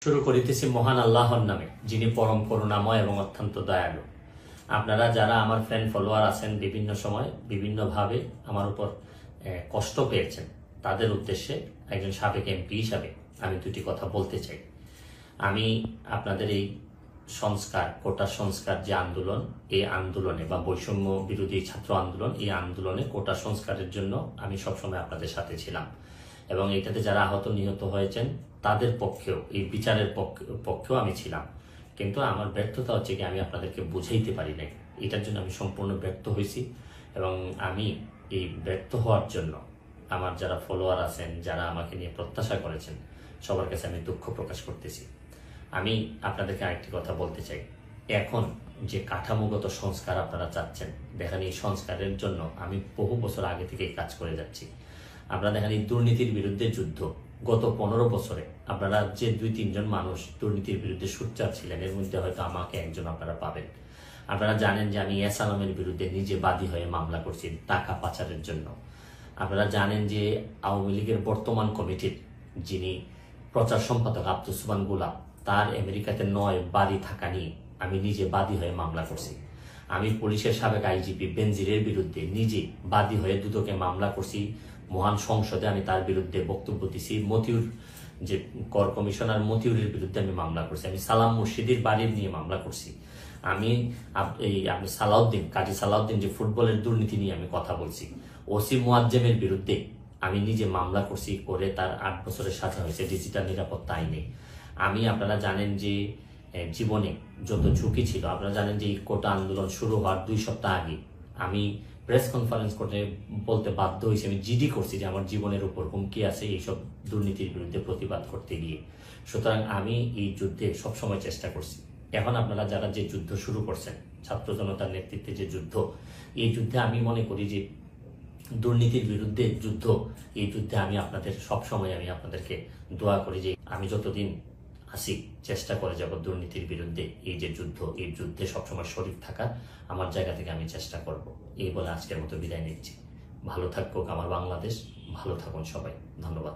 শুরু করিতেছি মহান আল্লাহর নামে, যিনি পরম করুণাময় এবং অত্যন্ত দয়ালু। আপনারা যারা আমার ফ্রেন্ড ফলোয়ার আছেন, বিভিন্ন সময় বিভিন্নভাবে আমার উপর কষ্ট পেয়েছেন, তাদের উদ্দেশ্যে একজন সাবেক এমপি হিসাবে আমি দুটি কথা বলতে চাই। আমি আপনাদের এই সংস্কার, কোটা সংস্কার যে আন্দোলন, এই আন্দোলনে বা বৈষম্য বিরোধী ছাত্র আন্দোলন, এই আন্দোলনে কোটা সংস্কারের জন্য আমি সবসময় আপনাদের সাথে ছিলাম এবং এটাতে যারা আহত নিহত হয়েছেন তাদের পক্ষেও, এই বিচারের পক্ষেও আমি ছিলাম। কিন্তু আমার ব্যর্থতা হচ্ছে কি, আমি আপনাদেরকে বুঝাইতে পারি নাই। এটার জন্য আমি সম্পূর্ণ ব্যর্থ হয়েছি এবং আমি এই ব্যর্থ হওয়ার জন্য আমার যারা ফলোয়ার আছেন, যারা আমাকে নিয়ে প্রত্যাশা করেছেন, সবার কাছে আমি দুঃখ প্রকাশ করতেছি। আমি আপনাদেরকে আরেকটি কথা বলতে চাই। এখন যে কাঠামোগত সংস্কার আপনারা চাচ্ছেন, দেখেন এই সংস্কারের জন্য আমি বহু বছর আগে থেকেই কাজ করে যাচ্ছি। আপনারা দেখেন এই দুর্নীতির বিরুদ্ধে যুদ্ধ গত 15 বছরে আপনারা যে 2-3 জন মানুষ দুর্নীতির বিরুদ্ধে সোচ্চার ছিলেন, এর মধ্যে হয়তো আমাকে একজন আপনারা পাবেন। আপনারা জানেন যে আমি এস আলমের বিরুদ্ধে নিজে বাদী হয়ে মামলা করছি টাকা পাচারের জন্য। আপনারা জানেন যে আওয়ামী লীগের বর্তমান কমিটির যিনি প্রচার সম্পাদক আব্দুস সুবহান গোলাপ, তার আমেরিকাতে 9 বাড়ি থাকা নিয়ে আমি নিজে বাদী হয়ে মামলা করছি। আমি পুলিশের সাবেক আইজিপি বেনজিরের বিরুদ্ধে নিজে বাদী হয়ে দুদকে মামলা করছি। মহান সংসদে আমি তার বিরুদ্ধে বক্তব্য দিছি। মতিউর যে কর কমিশনার মতিউরের বিরুদ্ধে আমি মামলা করছি। আমি সালাম মুর্শিদির বাড়ির নিয়ে মামলা করছি। আমি আপনি সালাউদ্দিন, কাজী সালাউদ্দিন যে ফুটবলের দুর্নীতি নিয়ে আমি কথা বলছি। ওসি মুয়াজ্জেমের বিরুদ্ধে আমি নিজে মামলা করছি, করে তার 8 বছরের সাজা হয়েছে ডিজিটাল নিরাপত্তা আইনে। আমি, আপনারা জানেন যে জীবনে যত ঝুঁকি ছিল, আপনারা জানেন যে এই কোটা আন্দোলন শুরু হওয়ার 2 সপ্তাহ আগে আমি প্রেস কনফারেন্স করে বলতে বাধ্য হয়েছি, আমি জিডি করছি যে আমার জীবনের উপর হুমকি আছে এইসব দুর্নীতির বিরুদ্ধে প্রতিবাদ করতে গিয়ে। সুতরাং আমি এই যুদ্ধে সবসময় চেষ্টা করছি। এখন আপনারা যারা যে যুদ্ধ শুরু করছেন, ছাত্র জনতার নেতৃত্বে যে যুদ্ধ, এই যুদ্ধে আমি মনে করি যে দুর্নীতির বিরুদ্ধে যুদ্ধ, এই যুদ্ধে আমি আপনাদের সবসময় আমি আপনাদেরকে দোয়া করি যে আমি যতদিন আসি চেষ্টা করে যাব দুর্নীতির বিরুদ্ধে এই যে যুদ্ধ, এই যুদ্ধে সবসময় শরীর থাকার আমার জায়গা থেকে আমি চেষ্টা করব। এই বলে আজকের মতো বিদায় নিচ্ছি। ভালো থাকুক আমার বাংলাদেশ, ভালো থাকুন সবাই। ধন্যবাদ।